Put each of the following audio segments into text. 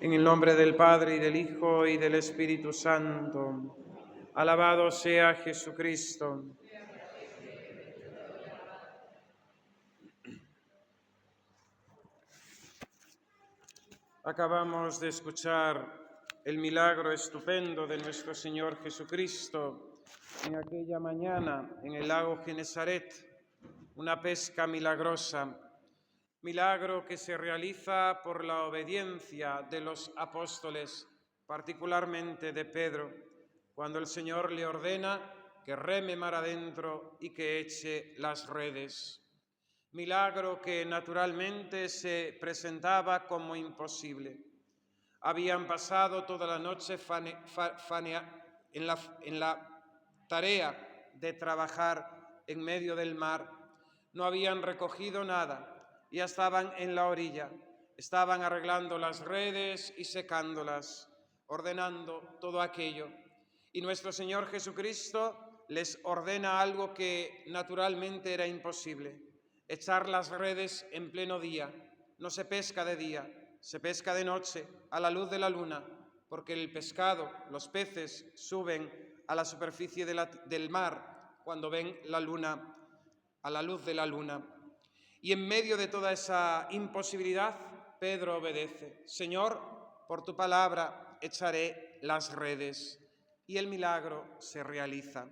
En el nombre del Padre, y del Hijo, y del Espíritu Santo. Alabado sea Jesucristo. Acabamos de escuchar el milagro estupendo de nuestro Señor Jesucristo en aquella mañana en el lago Genesaret, una pesca milagrosa. Milagro que se realiza por la obediencia de los apóstoles, particularmente de Pedro, cuando el Señor le ordena que reme mar adentro y que eche las redes. Milagro que naturalmente se presentaba como imposible. Habían pasado toda la noche en la tarea de trabajar en medio del mar. No habían recogido nada. Ya estaban en la orilla, estaban arreglando las redes y secándolas, ordenando todo aquello. Y nuestro Señor Jesucristo les ordena algo que naturalmente era imposible: echar las redes en pleno día. No se pesca de día, se pesca de noche, a la luz de la luna, porque el pescado, los peces, suben a la superficie del mar cuando ven la luna, a la luz de la luna. Y en medio de toda esa imposibilidad, Pedro obedece. Señor, por tu palabra echaré las redes. Y el milagro se realiza.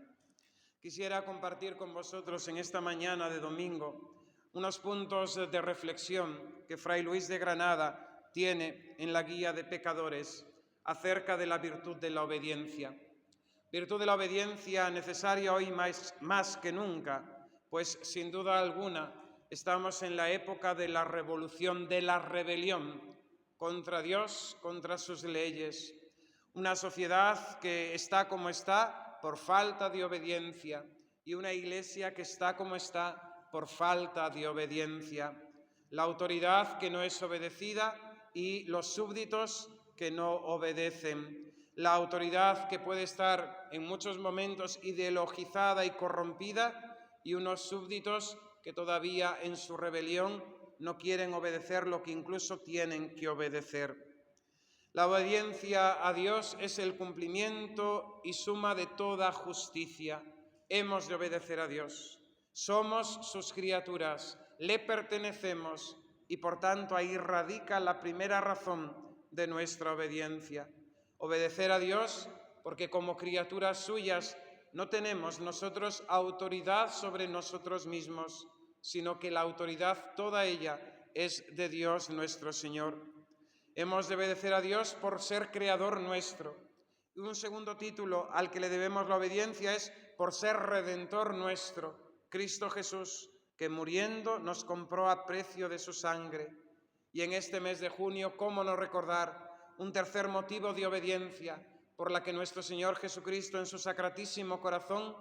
Quisiera compartir con vosotros en esta mañana de domingo unos puntos de reflexión que Fray Luis de Granada tiene en la Guía de Pecadores acerca de la virtud de la obediencia. Virtud de la obediencia necesaria hoy más que nunca, pues sin duda alguna estamos en la época de la revolución, de la rebelión contra Dios, contra sus leyes. Una sociedad que está como está por falta de obediencia y una iglesia que está como está por falta de obediencia. La autoridad que no es obedecida y los súbditos que no obedecen. La autoridad que puede estar en muchos momentos ideologizada y corrompida y unos súbditos que todavía en su rebelión no quieren obedecer lo que incluso tienen que obedecer. La obediencia a Dios es el cumplimiento y suma de toda justicia. Hemos de obedecer a Dios. Somos sus criaturas, le pertenecemos y por tanto ahí radica la primera razón de nuestra obediencia. Obedecer a Dios porque como criaturas suyas no tenemos nosotros autoridad sobre nosotros mismos, sino que la autoridad toda ella es de Dios nuestro Señor. Hemos de obedecer a Dios por ser creador nuestro. Y un segundo título al que le debemos la obediencia es por ser redentor nuestro, Cristo Jesús, que muriendo nos compró a precio de su sangre. Y en este mes de junio, ¿cómo no recordar un tercer motivo de obediencia por la que nuestro Señor Jesucristo en su sacratísimo corazón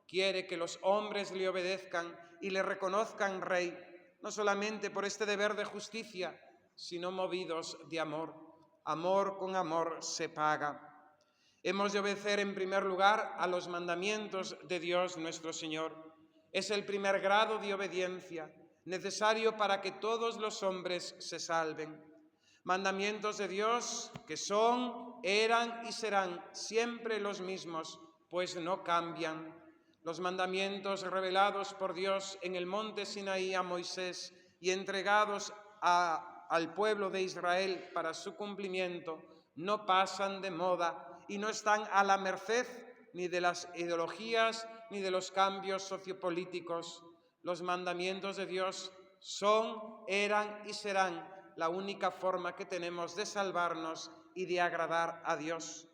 quiere que los hombres le obedezcan y le reconozcan Rey, no solamente por este deber de justicia, sino movidos de amor? Amor con amor se paga. Hemos de obedecer en primer lugar a los mandamientos de Dios nuestro Señor. Es el primer grado de obediencia, necesario para que todos los hombres se salven. Mandamientos de Dios que son, eran y serán siempre los mismos, pues no cambian. Los mandamientos revelados por Dios en el monte Sinaí a Moisés y entregados al pueblo de Israel para su cumplimiento no pasan de moda y no están a la merced ni de las ideologías ni de los cambios sociopolíticos. Los mandamientos de Dios son, eran y serán la única forma que tenemos de salvarnos y de agradar a Dios.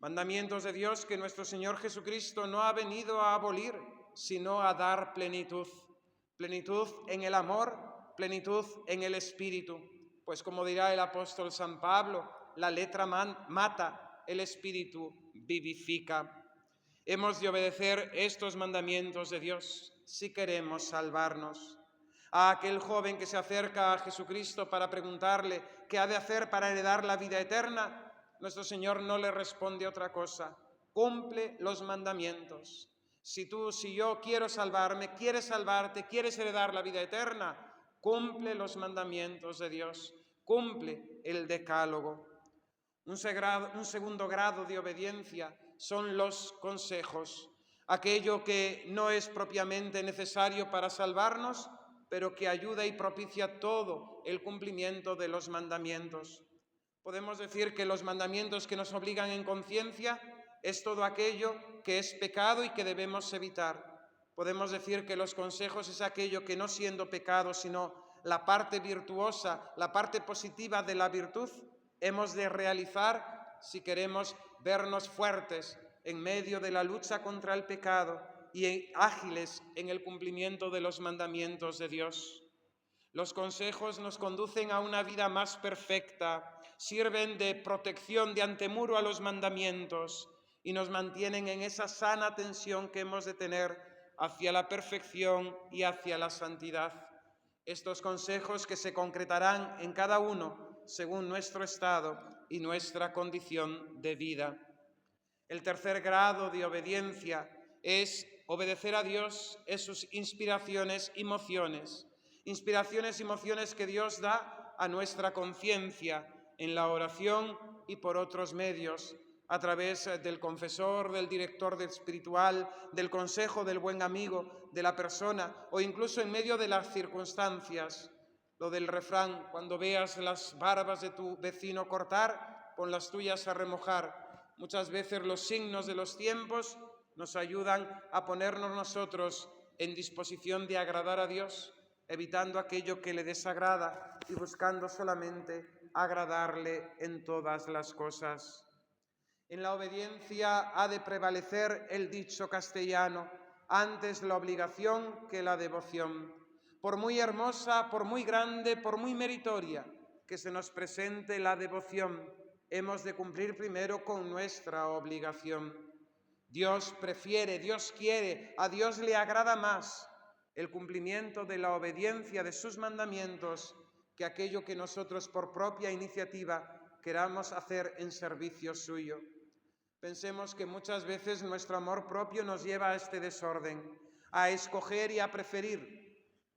Mandamientos de Dios que nuestro Señor Jesucristo no ha venido a abolir, sino a dar plenitud. Plenitud en el amor, plenitud en el Espíritu. Pues como dirá el apóstol San Pablo, la letra mata, el Espíritu vivifica. Hemos de obedecer estos mandamientos de Dios si queremos salvarnos. A aquel joven que se acerca a Jesucristo para preguntarle qué ha de hacer para heredar la vida eterna, nuestro Señor no le responde otra cosa: cumple los mandamientos. Si yo quiero salvarme, quieres salvarte, quieres heredar la vida eterna, cumple los mandamientos de Dios, cumple el decálogo. Un segundo grado de obediencia son los consejos, aquello que no es propiamente necesario para salvarnos, pero que ayuda y propicia todo el cumplimiento de los mandamientos. Podemos decir que los mandamientos que nos obligan en conciencia es todo aquello que es pecado y que debemos evitar. Podemos decir que los consejos es aquello que no siendo pecado, sino la parte virtuosa, la parte positiva de la virtud, hemos de realizar si queremos vernos fuertes en medio de la lucha contra el pecado y ágiles en el cumplimiento de los mandamientos de Dios. Los consejos nos conducen a una vida más perfecta, sirven de protección de antemuro a los mandamientos y nos mantienen en esa sana tensión que hemos de tener hacia la perfección y hacia la santidad. Estos consejos que se concretarán en cada uno según nuestro estado y nuestra condición de vida. El tercer grado de obediencia es obedecer a Dios en sus inspiraciones y mociones. Inspiraciones y mociones que Dios da a nuestra conciencia en la oración y por otros medios, a través del confesor, del director espiritual, del consejo del buen amigo, de la persona o incluso en medio de las circunstancias. Lo del refrán, cuando veas las barbas de tu vecino cortar, pon las tuyas a remojar. Muchas veces los signos de los tiempos nos ayudan a ponernos nosotros en disposición de agradar a Dios, evitando aquello que le desagrada y buscando solamente agradarle en todas las cosas. En la obediencia ha de prevalecer el dicho castellano, antes la obligación que la devoción. Por muy hermosa, por muy grande, por muy meritoria que se nos presente la devoción, hemos de cumplir primero con nuestra obligación. Dios prefiere, Dios quiere, a Dios le agrada más el cumplimiento de la obediencia de sus mandamientos que aquello que nosotros por propia iniciativa queramos hacer en servicio suyo. Pensemos que muchas veces nuestro amor propio nos lleva a este desorden, a escoger y a preferir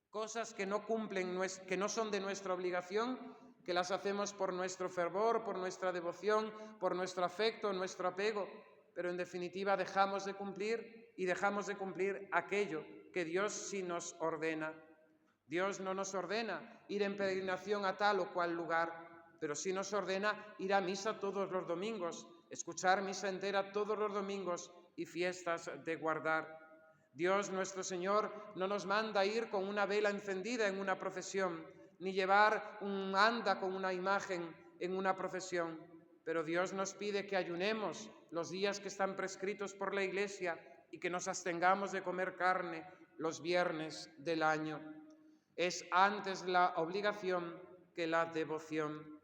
cosas que no cumplen, que no son de nuestra obligación, que las hacemos por nuestro fervor, por nuestra devoción, por nuestro afecto, nuestro apego, pero en definitiva dejamos de cumplir aquello que Dios sí nos ordena. Dios no nos ordena ir en peregrinación a tal o cual lugar, pero sí nos ordena ir a misa todos los domingos, escuchar misa entera todos los domingos y fiestas de guardar. Dios nuestro Señor no nos manda ir con una vela encendida en una procesión, ni llevar un anda con una imagen en una procesión, pero Dios nos pide que ayunemos los días que están prescritos por la Iglesia y que nos abstengamos de comer carne los viernes del año. Es antes la obligación que la devoción.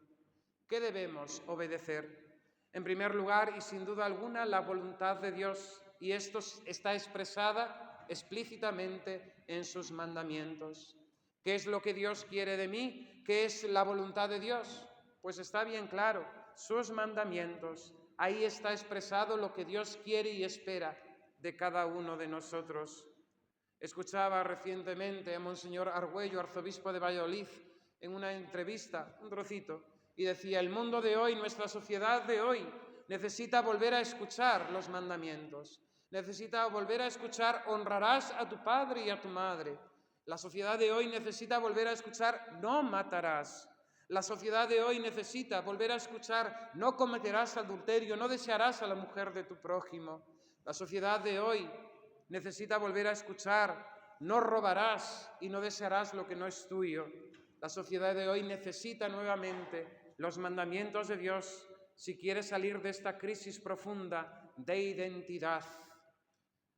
¿Qué debemos obedecer? En primer lugar, y sin duda alguna, la voluntad de Dios, y esto está expresada explícitamente en sus mandamientos. ¿Qué es lo que Dios quiere de mí? ¿Qué es la voluntad de Dios? Pues está bien claro, sus mandamientos. Ahí está expresado lo que Dios quiere y espera de cada uno de nosotros. Escuchaba recientemente a Monseñor Argüello, arzobispo de Valladolid, en una entrevista, un trocito, y decía: el mundo de hoy, nuestra sociedad de hoy, necesita volver a escuchar los mandamientos, necesita volver a escuchar honrarás a tu padre y a tu madre. La sociedad de hoy necesita volver a escuchar no matarás. La sociedad de hoy necesita volver a escuchar no cometerás adulterio, no desearás a la mujer de tu prójimo. La sociedad de hoy necesita volver a escuchar no robarás y no desearás lo que no es tuyo. La sociedad de hoy necesita nuevamente los mandamientos de Dios si quiere salir de esta crisis profunda de identidad.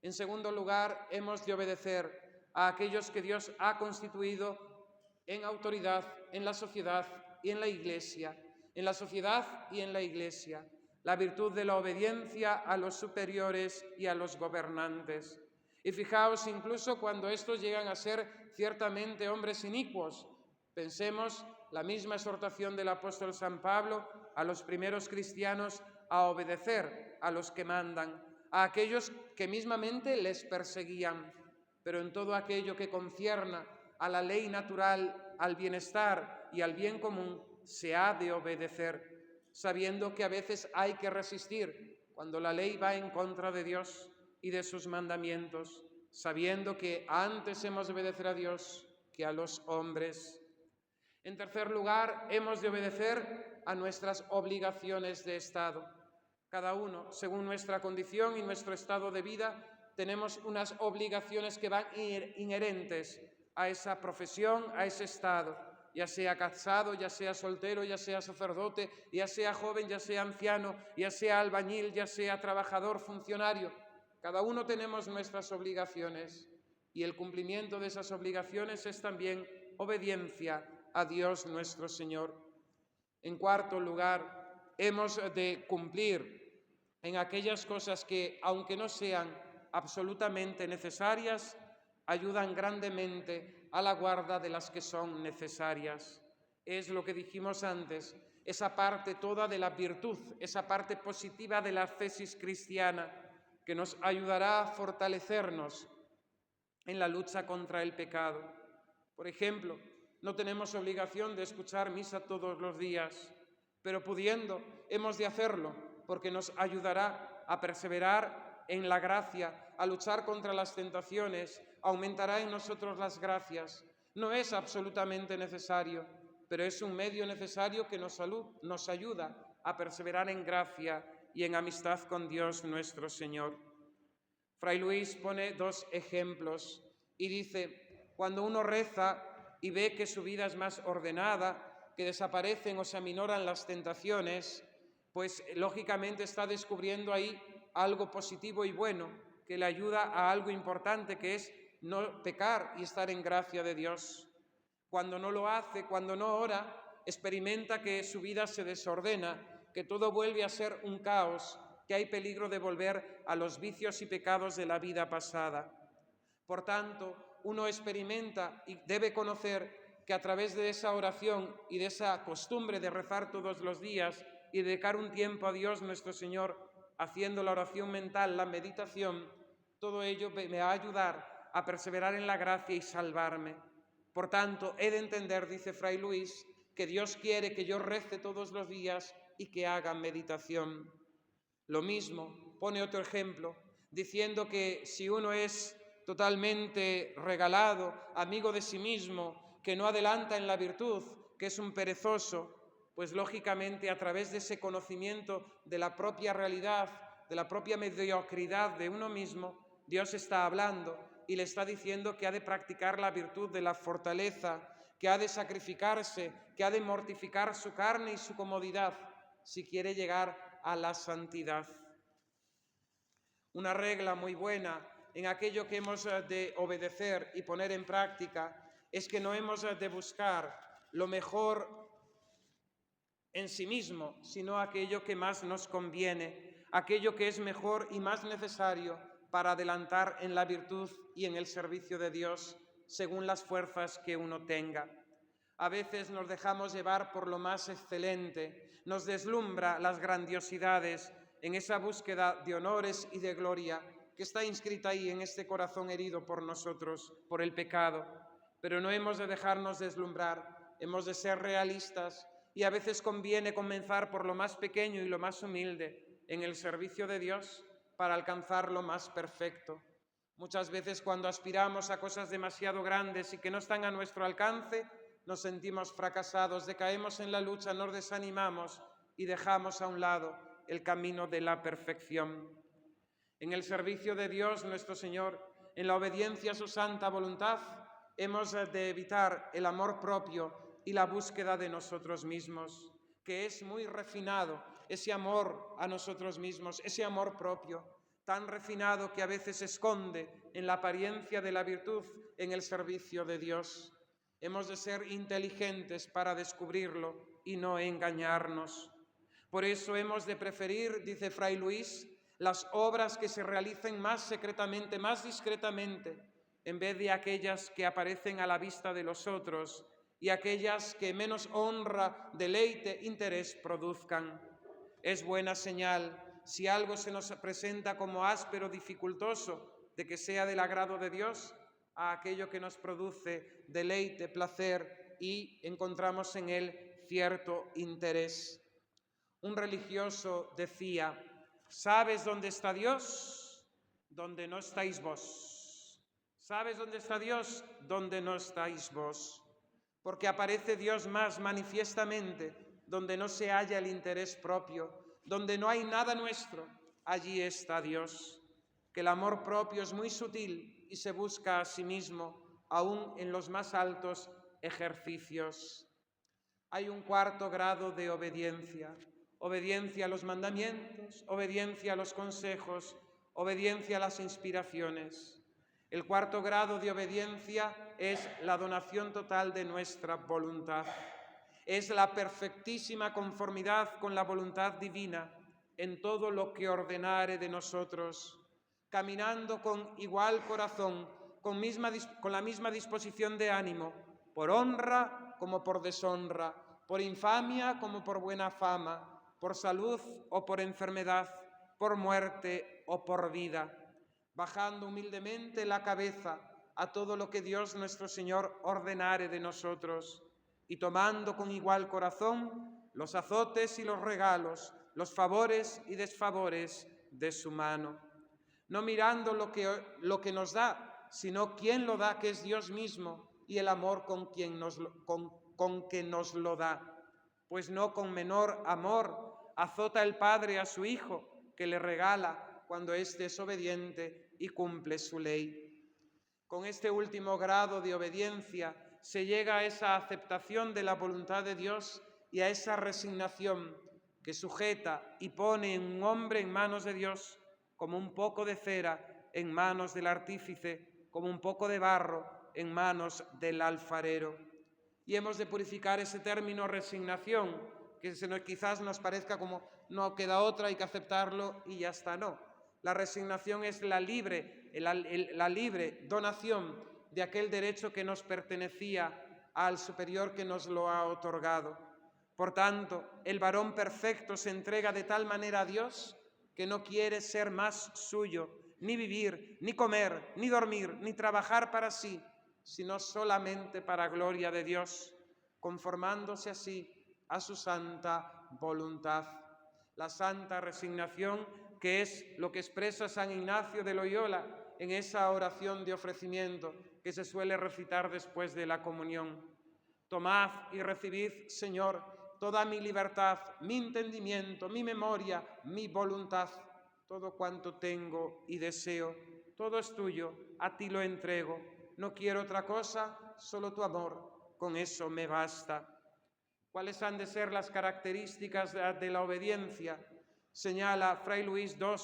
En segundo lugar, hemos de obedecer a aquellos que Dios ha constituido en autoridad en la sociedad y en la Iglesia. En la sociedad y en la Iglesia. La virtud de la obediencia a los superiores y a los gobernantes. Y fijaos, incluso cuando estos llegan a ser ciertamente hombres inicuos, pensemos la misma exhortación del apóstol San Pablo a los primeros cristianos a obedecer a los que mandan, a aquellos que mismamente les perseguían, pero en todo aquello que concierna a la ley natural, al bienestar y al bien común, se ha de obedecer. sabiendo que a veces hay que resistir cuando la ley va en contra de Dios y de sus mandamientos, sabiendo que antes hemos de obedecer a Dios que a los hombres. En tercer lugar, hemos de obedecer a nuestras obligaciones de Estado. Cada uno, según nuestra condición y nuestro estado de vida, tenemos unas obligaciones que van inherentes a esa profesión, a ese estado, ya sea casado, ya sea soltero, ya sea sacerdote, ya sea joven, ya sea anciano, ya sea albañil, ya sea trabajador, funcionario. Cada uno tenemos nuestras obligaciones y el cumplimiento de esas obligaciones es también obediencia a Dios nuestro Señor. En cuarto lugar, hemos de cumplir en aquellas cosas que, aunque no sean absolutamente necesarias, ayudan grandemente a la guarda de las que son necesarias. Es lo que dijimos antes, esa parte toda de la virtud, esa parte positiva de la ascesis cristiana que nos ayudará a fortalecernos en la lucha contra el pecado. Por ejemplo, no tenemos obligación de escuchar misa todos los días, pero pudiendo, hemos de hacerlo, porque nos ayudará a perseverar en la gracia, a luchar contra las tentaciones, aumentará en nosotros las gracias. No es absolutamente necesario, pero es un medio necesario que nos ayuda a perseverar en gracia y en amistad con Dios nuestro Señor. Fray Luis pone dos ejemplos y dice, cuando uno reza y ve que su vida es más ordenada, que desaparecen o se aminoran las tentaciones, pues lógicamente está descubriendo ahí algo positivo y bueno que le ayuda a algo importante, que es no pecar y estar en gracia de Dios. Cuando no lo hace, cuando no ora, experimenta que su vida se desordena, que todo vuelve a ser un caos, que hay peligro de volver a los vicios y pecados de la vida pasada. Por tanto, uno experimenta y debe conocer que a través de esa oración y de esa costumbre de rezar todos los días y dedicar un tiempo a Dios nuestro Señor, haciendo la oración mental, la meditación, todo ello me va a ayudar a perseverar en la gracia y salvarme. Por tanto, he de entender, dice Fray Luis, que Dios quiere que yo rece todos los días y que haga meditación. Lo mismo, pone otro ejemplo, diciendo que si uno es totalmente regalado, amigo de sí mismo, que no adelanta en la virtud, que es un perezoso, pues lógicamente a través de ese conocimiento de la propia realidad, de la propia mediocridad de uno mismo, Dios está hablando y le está diciendo que ha de practicar la virtud de la fortaleza, que ha de sacrificarse, que ha de mortificar su carne y su comodidad si quiere llegar a la santidad. Una regla muy buena en aquello que hemos de obedecer y poner en práctica es que no hemos de buscar lo mejor en sí mismo, sino aquello que más nos conviene, aquello que es mejor y más necesario para adelantar en la virtud y en el servicio de Dios según las fuerzas que uno tenga. A veces nos dejamos llevar por lo más excelente, nos deslumbra las grandiosidades en esa búsqueda de honores y de gloria que está inscrita ahí en este corazón herido por nosotros, por el pecado. Pero no hemos de dejarnos deslumbrar, hemos de ser realistas y a veces conviene comenzar por lo más pequeño y lo más humilde en el servicio de Dios para alcanzar lo más perfecto. Muchas veces cuando aspiramos a cosas demasiado grandes y que no están a nuestro alcance, nos sentimos fracasados, decaemos en la lucha, nos desanimamos y dejamos a un lado el camino de la perfección. En el servicio de Dios nuestro Señor, en la obediencia a su santa voluntad, hemos de evitar el amor propio y la búsqueda de nosotros mismos, que es muy refinado, ese amor a nosotros mismos, ese amor propio, tan refinado que a veces se esconde en la apariencia de la virtud en el servicio de Dios. Hemos de ser inteligentes para descubrirlo y no engañarnos. Por eso hemos de preferir, dice Fray Luis, las obras que se realicen más secretamente, más discretamente, en vez de aquellas que aparecen a la vista de los otros y aquellas que menos honra, deleite, interés produzcan. Es buena señal si algo se nos presenta como áspero, dificultoso, de que sea del agrado de Dios, a aquello que nos produce deleite, placer y encontramos en él cierto interés. Un religioso decía: ¿sabes dónde está Dios? Donde no estáis vos. ¿Sabes dónde está Dios? Donde no estáis vos. Porque aparece Dios más manifiestamente donde no se halla el interés propio, donde no hay nada nuestro, allí está Dios. Que el amor propio es muy sutil y se busca a sí mismo, aún en los más altos ejercicios. Hay un cuarto grado de obediencia. Obediencia a los mandamientos, obediencia a los consejos, obediencia a las inspiraciones. El cuarto grado de obediencia es la donación total de nuestra voluntad. Es la perfectísima conformidad con la voluntad divina en todo lo que ordenare de nosotros, caminando con igual corazón, con la misma disposición de ánimo, por honra como por deshonra, por infamia como por buena fama, por salud o por enfermedad, por muerte o por vida, bajando humildemente la cabeza a todo lo que Dios nuestro Señor ordenare de nosotros, y tomando con igual corazón los azotes y los regalos, los favores y desfavores de su mano, no mirando lo que nos da, sino quién lo da, que es Dios mismo, y el amor con que nos lo da. Pues no con menor amor azota el Padre a su Hijo, que le regala cuando éste es obediente y cumple su ley. Con este último grado de obediencia se llega a esa aceptación de la voluntad de Dios y a esa resignación que sujeta y pone en un hombre en manos de Dios como un poco de cera en manos del artífice, como un poco de barro en manos del alfarero. Y hemos de purificar ese término resignación, que quizás nos parezca como no queda otra, hay que aceptarlo y ya está. No, la resignación es la libre donación de aquel derecho que nos pertenecía al superior que nos lo ha otorgado. Por tanto, el varón perfecto se entrega de tal manera a Dios que no quiere ser más suyo, ni vivir, ni comer, ni dormir, ni trabajar para sí, sino solamente para gloria de Dios, conformándose así a su santa voluntad. La santa resignación, que es lo que expresa San Ignacio de Loyola en esa oración de ofrecimiento que se suele recitar después de la comunión. Tomad y recibid, Señor, toda mi libertad, mi entendimiento, mi memoria, mi voluntad, todo cuanto tengo y deseo, todo es tuyo, a ti lo entrego. No quiero otra cosa, solo tu amor, con eso me basta. ¿Cuáles han de ser las características de la obediencia? Señala Fray Luis II: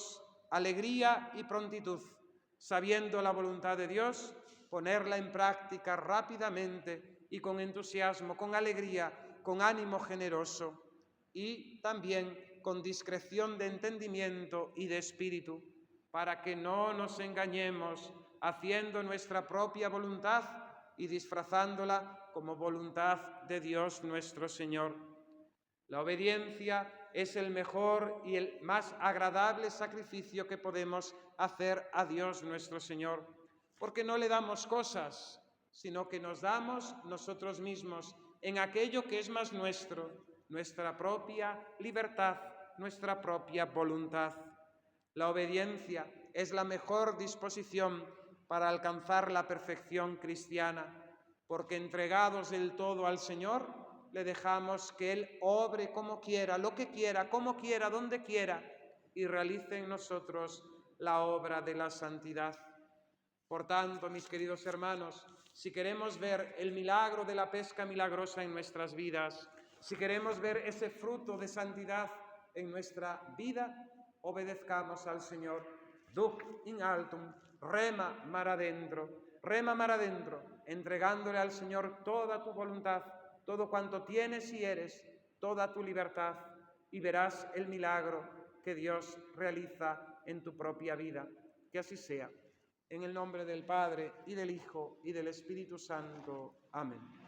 alegría y prontitud, sabiendo la voluntad de Dios, ponerla en práctica rápidamente y con entusiasmo, con alegría, con ánimo generoso, y también con discreción de entendimiento y de espíritu, para que no nos engañemos haciendo nuestra propia voluntad y disfrazándola como voluntad de Dios nuestro Señor. La obediencia es el mejor y el más agradable sacrificio que podemos hacer a Dios nuestro Señor, porque no le damos cosas, sino que nos damos nosotros mismos en aquello que es más nuestro, nuestra propia libertad, nuestra propia voluntad. La obediencia es la mejor disposición para alcanzar la perfección cristiana, porque entregados del todo al Señor, le dejamos que Él obre como quiera, lo que quiera, como quiera, donde quiera, y realice en nosotros la obra de la santidad. Por tanto, mis queridos hermanos, si queremos ver el milagro de la pesca milagrosa en nuestras vidas, si queremos ver ese fruto de santidad en nuestra vida, obedezcamos al Señor. Duc in altum, rema mar adentro, entregándole al Señor toda tu voluntad, todo cuanto tienes y eres, toda tu libertad, y verás el milagro que Dios realiza en tu propia vida. Que así sea. En el nombre del Padre, y del Hijo, y del Espíritu Santo. Amén.